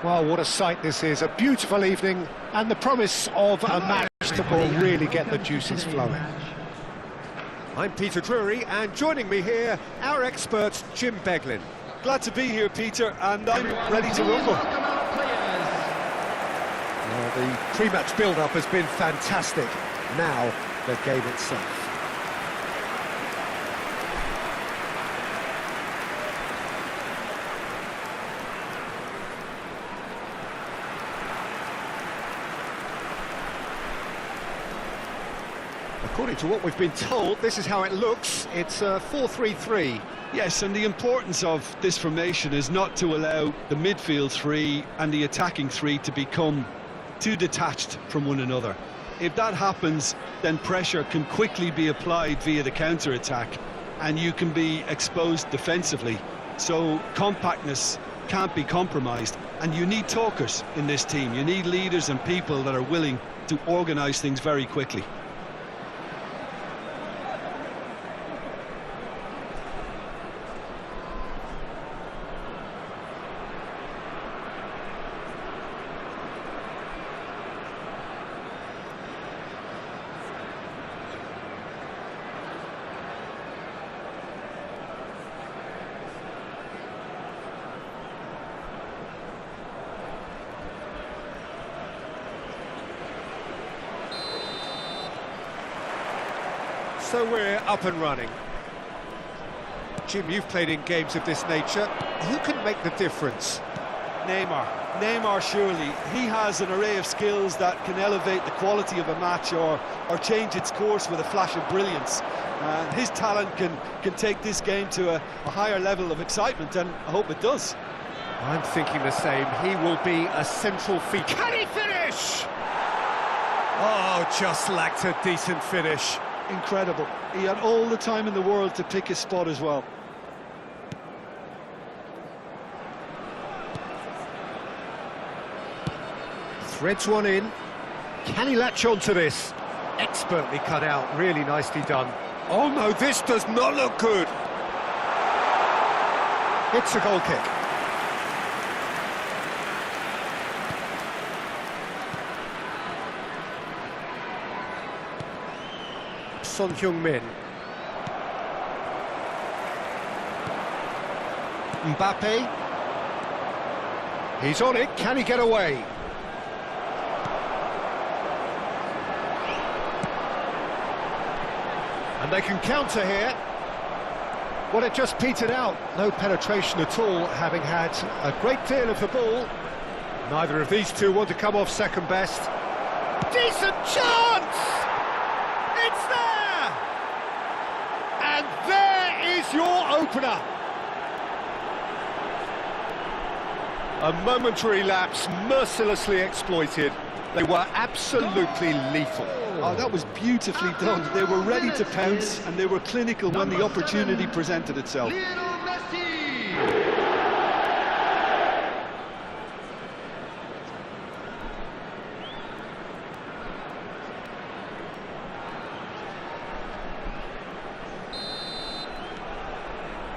Well, what a sight this is, a beautiful evening, and the promise of a match that will really get the juices flowing. I'm Peter Drury, and joining me here, our expert, Jim Beglin. Glad to be here, Peter, and I'm ready to rumble. Well, the pre-match build-up has been fantastic. Now, the game itself. According to what we've been told, this is how it looks. It's 4-3-3. Yes, and the importance of this formation is not to allow the midfield three and the attacking three to become too detached from one another. If that happens, then pressure can quickly be applied via the counter-attack, and you can be exposed defensively. So compactness can't be compromised, and you need talkers in this team. You need leaders and people that are willing to organise things very quickly. So we're up and running. Jim, you've played in games of this nature. Who can make the difference? Neymar surely. He has an array of skills that can elevate the quality of a match or change its course with a flash of brilliance. His talent can take this game to a higher level of excitement, and I hope it does. I'm thinking the same. He will be a central feature. Can he finish? Oh, just lacked a decent finish. Incredible. He had all the time in the world to pick his spot as well. Threads one in. Can he latch on to this? Expertly cut out, really nicely done. Oh no, this does not look good. It's a goal kick. Son Heung-min. Mbappe. He's on it, can he get away? And they can counter here. Well, it just petered out. No penetration at all, having had a great deal of the ball. Neither of these two want to come off second best. Decent chance! It's there! And there is your opener. A momentary lapse, mercilessly exploited. They were absolutely lethal. Oh, that was beautifully done. They were ready to pounce, and they were clinical when the opportunity presented itself.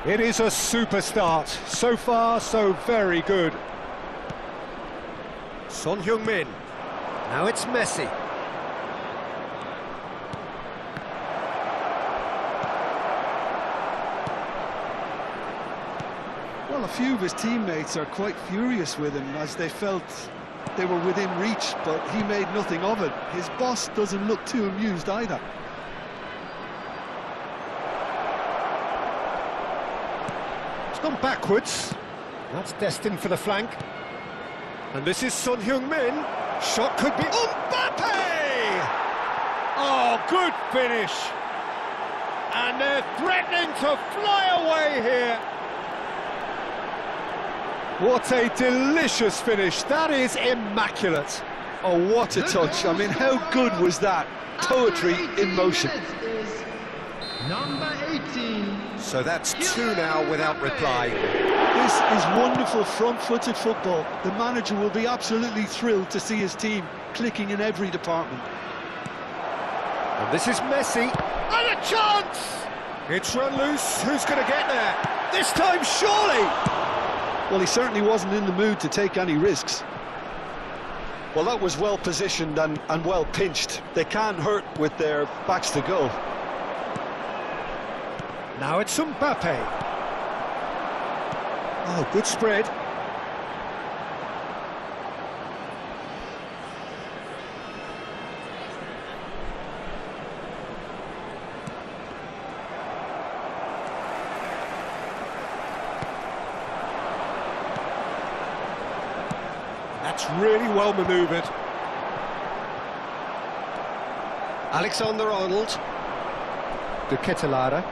It is a super start. So far, so very good. Son Heung-min. Now it's Messi. Well, a few of his teammates are quite furious with him as they felt they were within reach, but he made nothing of it. His boss doesn't look too amused either. Gone backwards. That's destined for the flank. And this is Son Heung-min. Shot could be... Mbappe! Oh, good finish. And they're threatening to fly away here. What a delicious finish. That is immaculate. Oh, what a touch. I mean, how good was that? Poetry in motion. Number 18. So that's two now without reply. This is wonderful front-footed football. The manager will be absolutely thrilled to see his team clicking in every department. And this is Messi. And a chance! It's run loose. Who's going to get there? This time, surely! Well, he certainly wasn't in the mood to take any risks. Well, that was well positioned and well pinched. They can't hurt with their backs to goal. Now it's Mbappe. Oh, good spread. That's really well manoeuvred. Alexander-Arnold. De Ketelaere.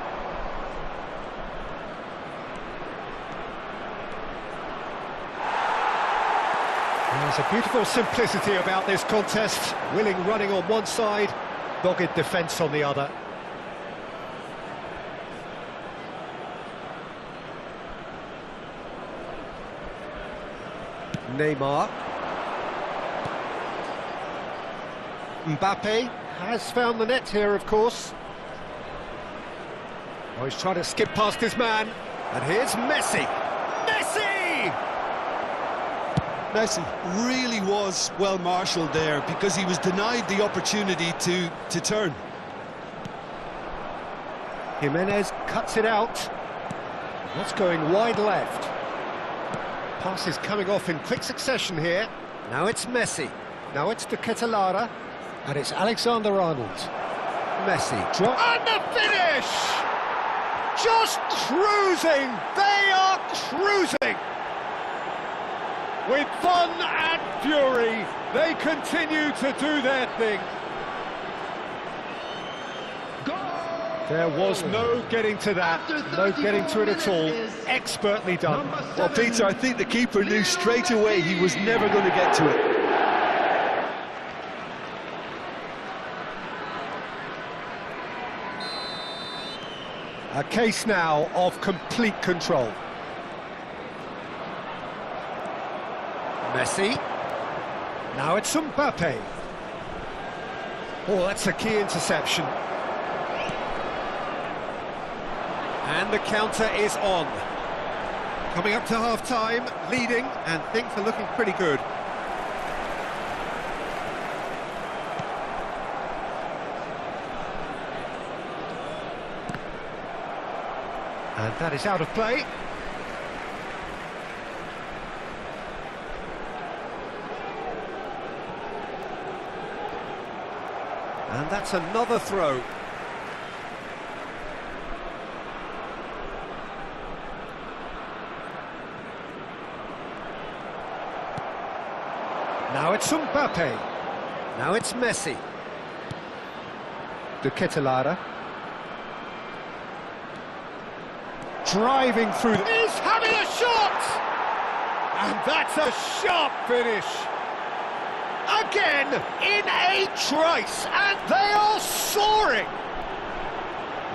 There's a beautiful simplicity about this contest. Willing running on one side, dogged defence on the other. Neymar. Mbappe has found the net here, of course. Oh, he's trying to skip past his man. And here's Messi. Messi! Messi really was well marshalled there because he was denied the opportunity to turn. Jimenez cuts it out. That's going wide left. Pass is coming off in quick succession here. Now it's Messi. Now it's De Ketelaere. And it's Alexander-Arnold. Messi. And the finish! Just cruising! They are cruising! With fun and fury, they continue to do their thing. There was no getting to that, no getting to it at all. Expertly done. Well, Peter, I think the keeper knew straight away he was never going to get to it. A case now of complete control. Messi. Now it's Mbappe. Oh, that's a key interception. And the counter is on. Coming up to half-time, leading, and things are looking pretty good. And that is out of play. And that's another throw. Now it's Mbappe. Now it's Messi. De Ketelaere. Driving through. He's having a shot! And that's a sharp finish. Again, in a trice, and they are soaring.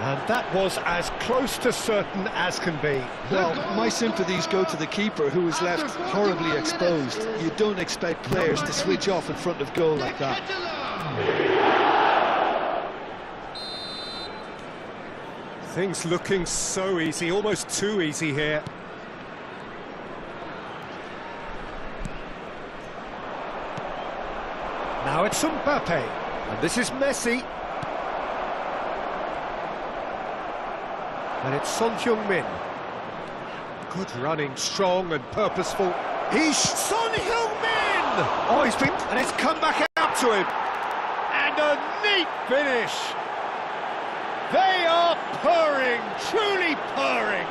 And that was as close to certain as can be. Well, my sympathies go to the keeper, who was left horribly exposed. You don't expect players to switch off in front of goal like that. Things looking so easy, almost too easy here. Now it's Mbappe, and this is Messi. And it's Son Heung-min. Good running, strong and purposeful. He's Son Heung-min! Oh, he's been... and it's come back out to him. And a neat finish. They are purring, truly purring.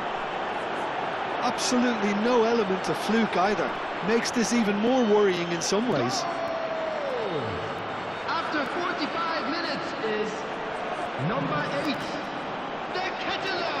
Absolutely no element of fluke either. Makes this even more worrying in some ways. After 45 minutes is number 8, De Ketelaere.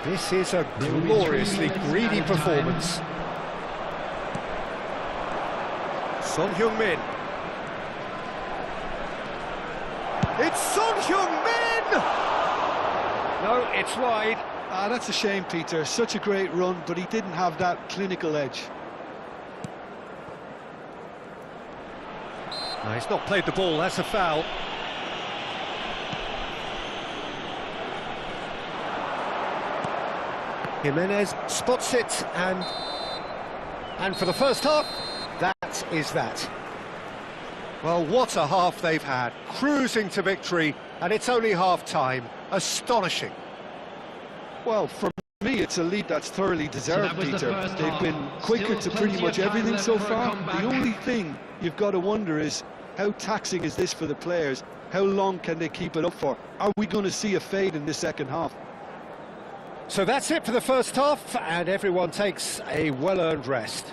This is a gloriously greedy performance. Son Heung-min. It's Son Heung-min! No, it's wide. Ah, that's a shame, Peter. Such a great run, but he didn't have that clinical edge. No, he's not played the ball, that's a foul. Jimenez spots it, and for the first half, that is that. Well, what a half they've had, cruising to victory, and it's only half-time. Astonishing. Well, for me, it's a lead that's thoroughly deserved, Peter. They've been quicker to pretty much everything so far. The only thing you've got to wonder is, how taxing is this for the players? How long can they keep it up for? Are we going to see a fade in the second half? So that's it for the first half, and everyone takes a well-earned rest.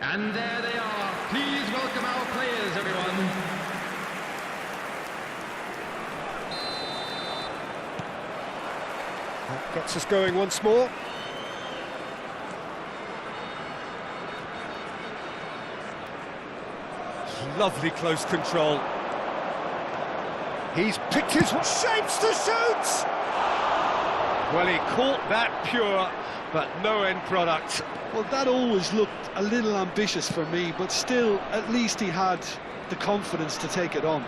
And there they are. Please welcome our players, everyone. That gets us going once more. Lovely close control. He's picked his shapes to shoot! Well, he caught that pure, but no end product. Well, that always looked a little ambitious for me, but still, at least he had the confidence to take it on.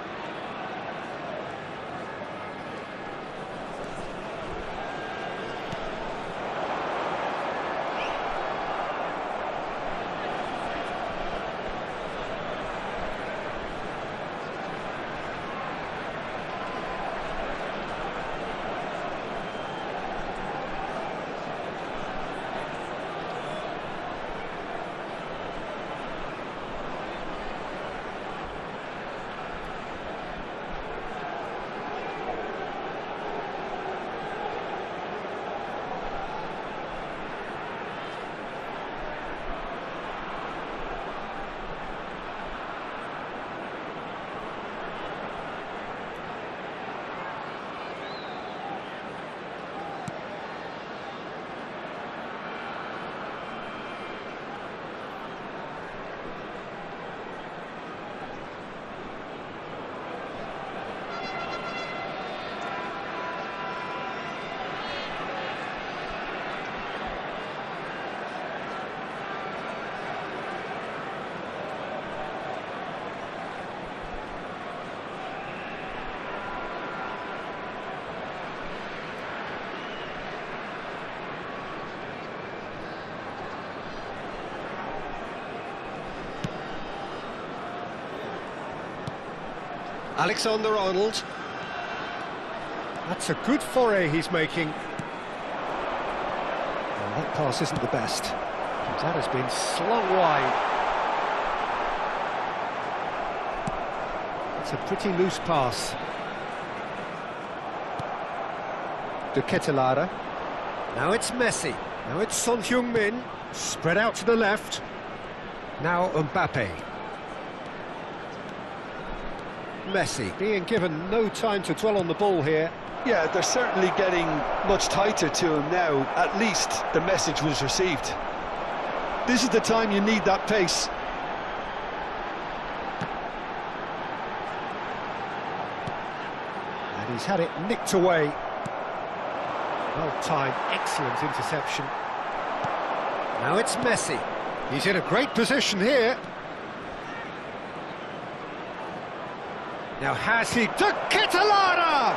Alexander-Arnold. That's a good foray he's making. Well, that pass isn't the best. That has been slung wide. It's a pretty loose pass. De Ketelaere. Now it's Messi. Now it's Son Heung-min. Spread out to the left. Now Mbappe. Messi being given no time to dwell on the ball here. Yeah, they're certainly getting much tighter to him now. At least the message was received. This is the time you need that pace. And he's had it nicked away. Well-timed, excellent interception. Now it's Messi. He's in a great position here. Now has he... De Ketelaere!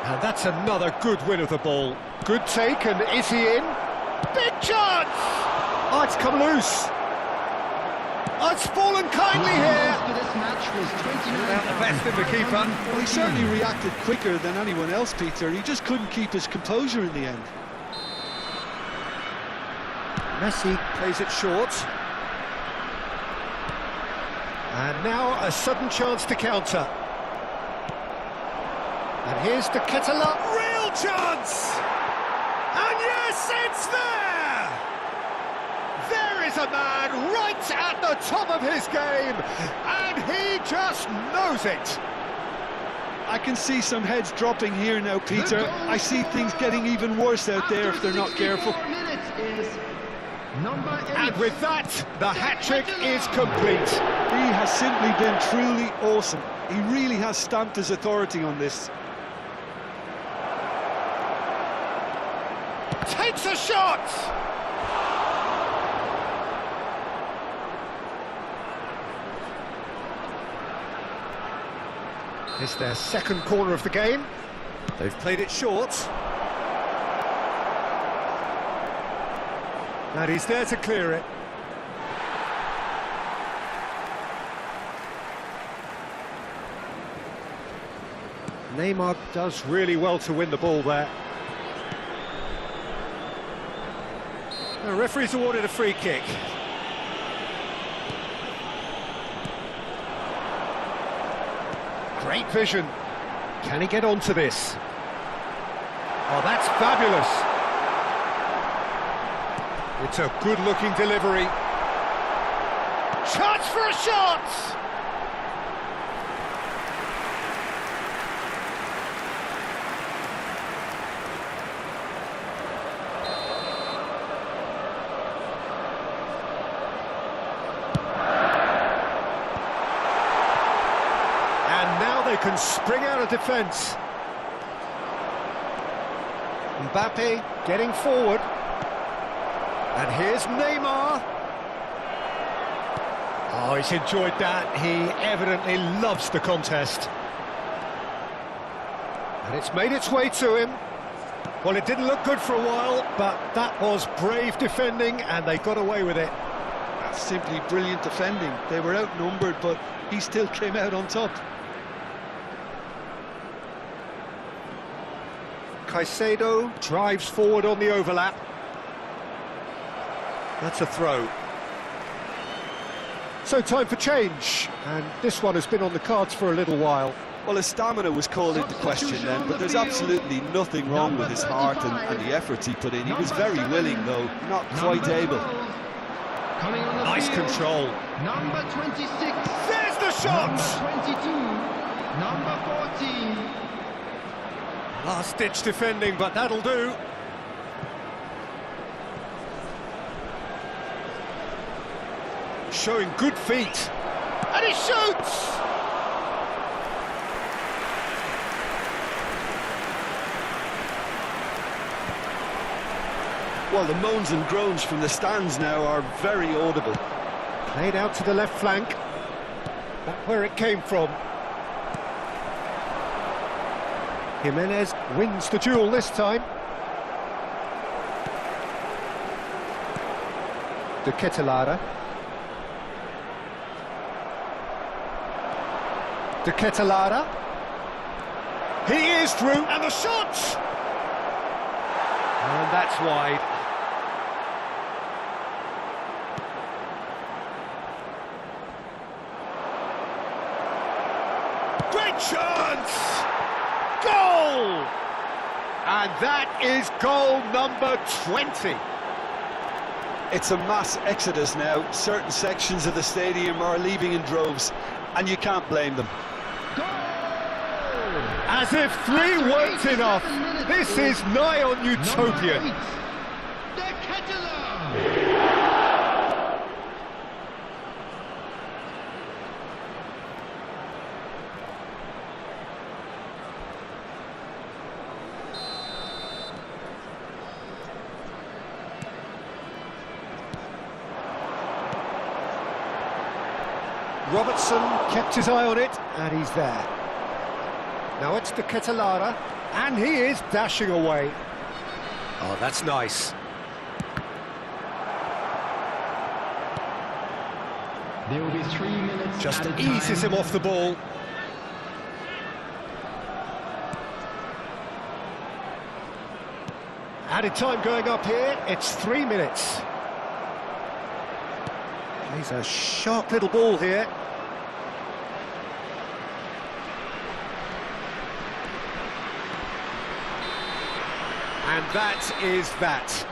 And that's another good win of the ball. Good take, and is he in? Big chance! Oh, it's come loose. Oh, it's fallen kindly here. Without the best of the keeper. Well, he certainly reacted quicker than anyone else, Peter. He just couldn't keep his composure in the end. Messi plays it short. And now a sudden chance to counter. And here's De Ketelaere. Real chance! And yes, it's there! There is a man right at the top of his game, and he just knows it. I can see some heads dropping here now, Peter. I see things getting even worse out there if they're not careful. And with that, the hat-trick is complete. He has simply been truly awesome. He really has stamped his authority on this. Takes a shot! It's their second corner of the game. They've played it short. And he's there to clear it. Neymar does really well to win the ball there. The referee's awarded a free kick. Great vision. Can he get onto this? Oh, that's fabulous. It's a good-looking delivery. Chance for a shot! And now they can spring out of defence. Mbappe getting forward. And here's Neymar. Oh, he's enjoyed that. He evidently loves the contest. And it's made its way to him. Well, it didn't look good for a while, but that was brave defending, and they got away with it. That's simply brilliant defending. They were outnumbered, but he still came out on top. Caicedo drives forward on the overlap. That's a throw. So time for change, and this one has been on the cards for a little while. Well, his stamina was called into question then, but there's absolutely nothing wrong with his heart and the efforts he put in. He was very willing, though, not quite able. Nice control. Number 26. There's the shot! Number 22. Number 14. Last-ditch defending, but that'll do. Showing good feet. And he shoots! Well, the moans and groans from the stands now are very audible. Played out to the left flank. Back where it came from. Jimenez wins the duel this time. De Ketelaere. De Ketelaere. He is through, and the shot! And that's wide. Great chance! Goal! And that is goal number 20. It's a mass exodus now. Certain sections of the stadium are leaving in droves, and you can't blame them. As if 3 weren't enough, this is nigh on utopian. Robertson kept his eye on it, and he's there. Now it's to Ketelara, and he is dashing away. Oh, that's nice. There will be 3 minutes. Just eases him off the ball. Added time going up here, it's 3 minutes. He's a sharp little ball here. And that is that.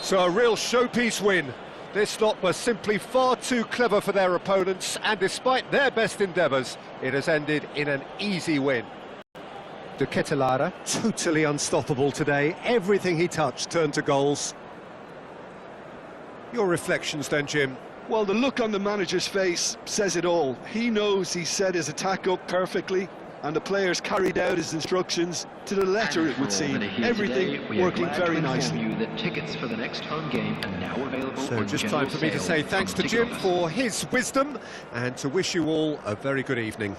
So a real showpiece win. This lot were simply far too clever for their opponents, and despite their best endeavours, it has ended in an easy win. De Ketelara, totally unstoppable today. Everything he touched turned to goals. Your reflections then, Jim? Well, the look on the manager's face says it all. He knows he set his attack up perfectly, and the players carried out his instructions to the letter, it would seem. Everything working very nicely. You that tickets for the next home game are now available. So just time for me to say thanks to Jim for his wisdom, and to wish you all a very good evening.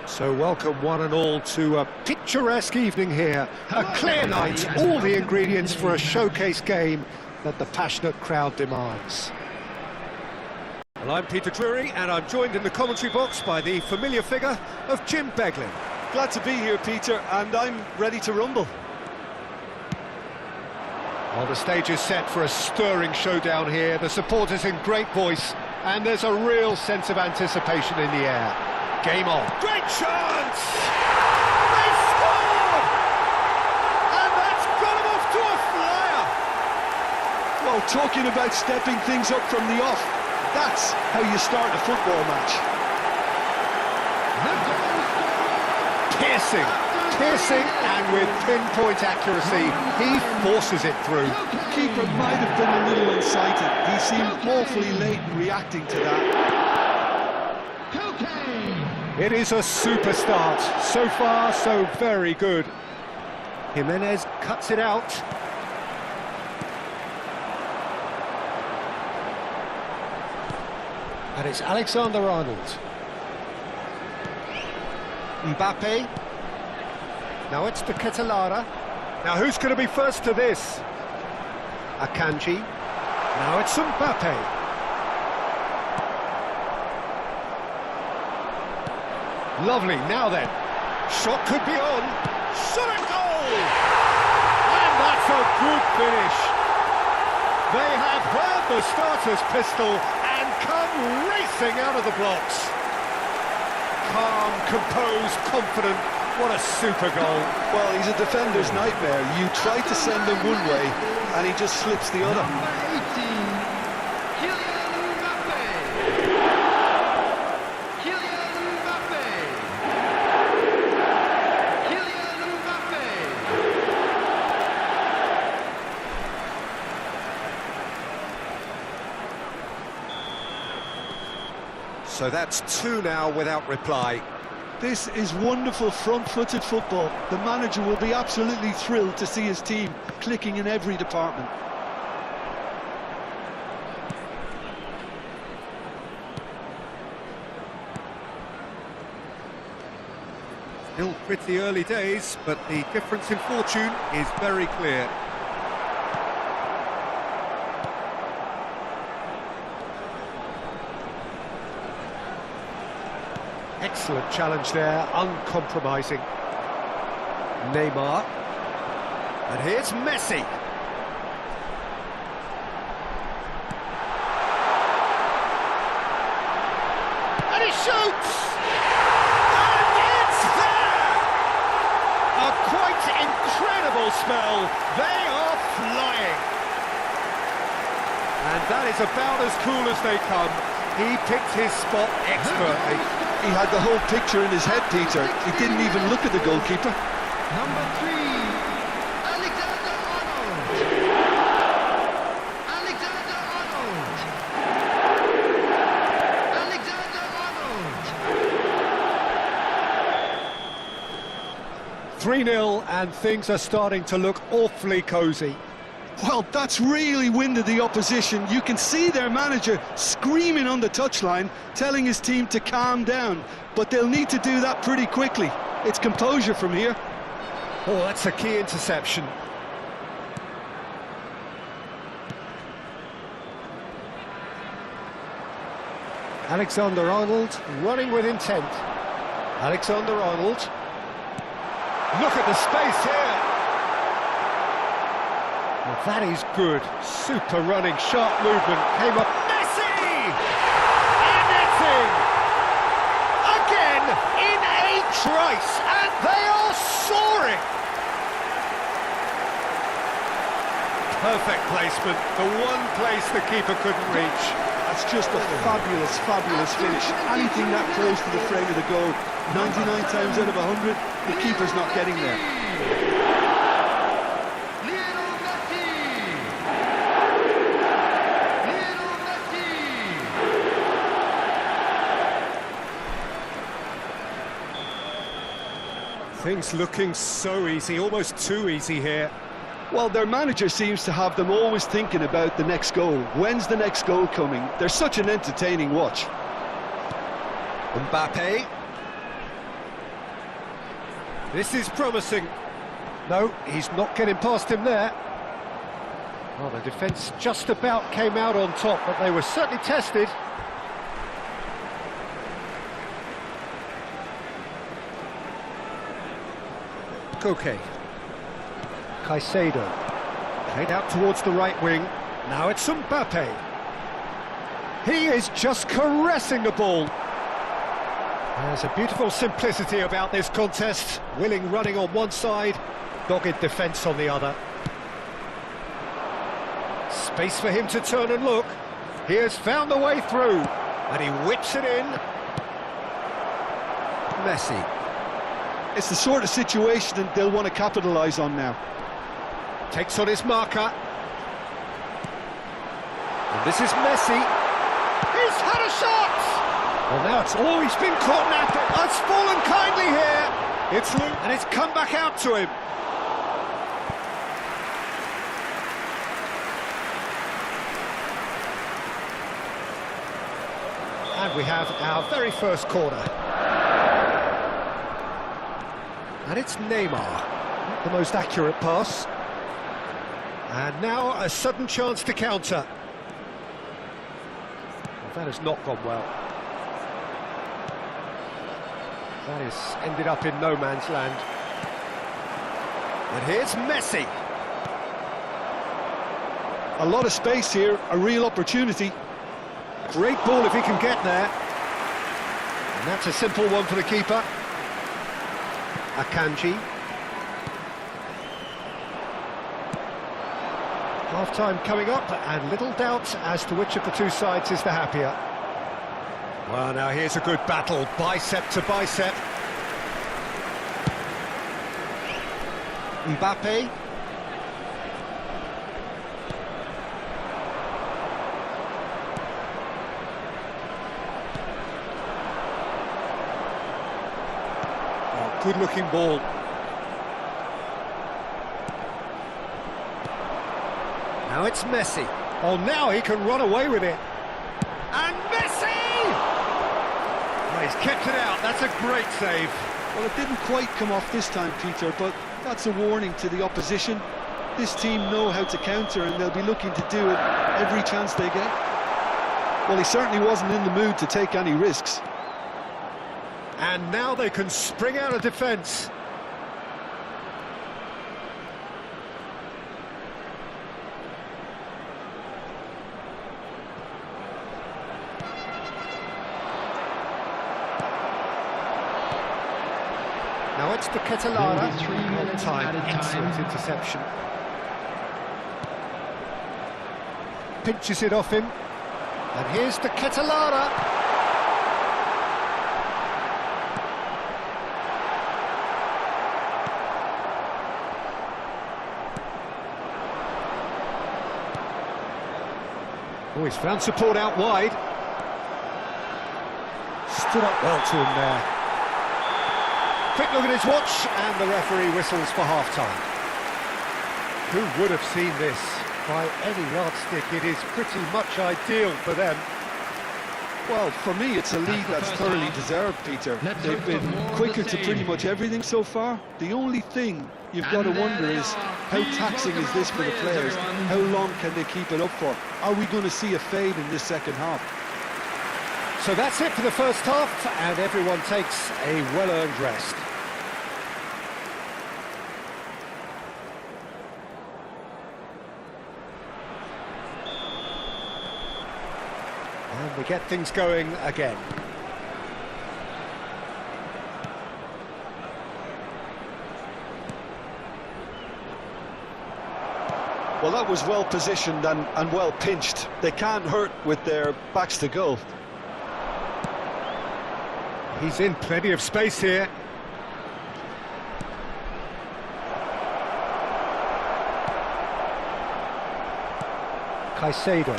So welcome one and all to a picturesque evening here. A clear night, all the ingredients for a showcase game. that the passionate crowd demands. Well, I'm Peter Drury, and I'm joined in the commentary box by the familiar figure of Jim Beglin. Glad to be here, Peter, and I'm ready to rumble. Well, the stage is set for a stirring showdown here. The supporters in great voice, and there's a real sense of anticipation in the air. Game on. Great chance! They scored! And that's got them off to a flyer! Well, talking about stepping things up from the off, that's how you start a football match. Piercing, and with pinpoint accuracy, he forces it through. Keeper might have been a little unsighted. He seemed awfully late in reacting to that. It is a super start. So far, so very good. Jimenez cuts it out. And it's Alexander-Arnold. Mbappe. Now it's to Ketelara. Now who's going to be first to this? Akanji. Now it's Mbappe. Lovely, now then. Shot could be on. Shot and goal! And that's a good finish. They have heard the starter's pistol and come racing out of the blocks. Calm, composed, confident. What a super goal. Well, he's a defender's nightmare. You try to send him one way, and he just slips the other. So that's two now without reply. This is wonderful front-footed football. The manager will be absolutely thrilled to see his team clicking in every department. Still pretty early days, but the difference in fortune is very clear. Excellent challenge there, uncompromising. Neymar. And here's Messi. And he shoots! And it's there! A quite incredible spell. They are flying. And that is about as cool as they come. He picked his spot expertly. He had the whole picture in his head, Peter. He didn't even look at the goalkeeper. Number 3, Alexander-Arnold. Alexander-Arnold. Alexander-Arnold. 3-0, and things are starting to look awfully cosy. Well, that's really winded the opposition. You can see their manager screaming on the touchline, telling his team to calm down. But they'll need to do that pretty quickly. It's composure from here. Oh, that's a key interception. Alexander-Arnold running with intent. Alexander-Arnold. Look at the space here. Well, that is good. Super running, sharp movement. Came up. Messi! And it's in! Again, in a trice, and they are soaring! Perfect placement, the one place the keeper couldn't reach. That's just a fabulous, fabulous finish. Anything that close to the frame of the goal, 99 times out of 100, the keeper's not getting there. Things looking so easy, almost too easy here. Well, their manager seems to have them always thinking about the next goal. When's the next goal coming? They're such an entertaining watch. Mbappe. This is promising. No, he's not getting past him there. Well, the defence just about came out on top, but they were certainly tested. Koke. Caicedo. Played out towards the right wing. Now it's Mbappe. He is just caressing the ball. There's a beautiful simplicity about this contest. Willing running on one side, dogged defence on the other. Space for him to turn and look. He has found the way through, and he whips it in. Messi. It's the sort of situation that they'll want to capitalise on now. Takes on his marker. And this is Messi. He's had a shot! Well, now it's... Oh, he's been caught napping. It's fallen kindly here. It's loose, and it's come back out to him. And we have our very first corner. And it's Neymar. Not the most accurate pass. And now a sudden chance to counter. Well, that has not gone well. That has ended up in no man's land. And here's Messi. A lot of space here, a real opportunity. Great ball if he can get there. And that's a simple one for the keeper. Akanji. Half-time coming up, and little doubt as to which of the two sides is the happier. Well, now here's a good battle, bicep to bicep. Mbappe. Oh, good-looking ball. Now it's Messi. Oh, now he can run away with it. And Messi! Oh, he's kept it out. That's a great save. Well, it didn't quite come off this time, Peter, but that's a warning to the opposition. This team know how to counter, and they'll be looking to do it every chance they get. Well, he certainly wasn't in the mood to take any risks. And now they can spring out of defence. Now it's the Ketelada. 3 minutes added Excellent time. interception. Pinches it off him. And here's the Ketelada. Oh, he's found support out wide. Stood up well to him there. Quick look at his watch, and the referee whistles for half-time. Who would have seen this? By any yardstick, it is pretty much ideal for them. Well, for me, it's a lead that's thoroughly deserved, Peter. They've been quicker to pretty much everything so far. The only thing you've got to wonder is, how taxing is this for the players? How long can they keep it up for? Are we going to see a fade in this second half? So that's it for the first half, and everyone takes a well-earned rest. And we get things going again. Well, that was well positioned and well pinched. They can't hurt with their backs to goal. He's in plenty of space here. Caicedo.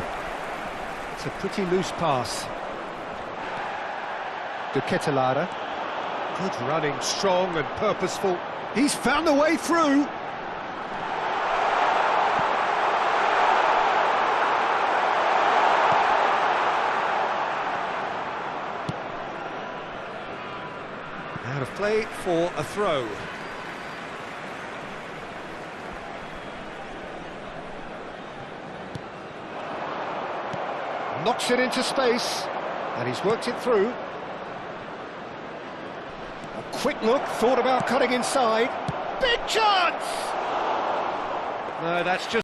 It's a pretty loose pass. De Ketelada. Good running, strong and purposeful. He's found a way through. Out of play for a throw. Knocks it into space, and he's worked it through. A quick look, thought about cutting inside. Big chance! No, that's just...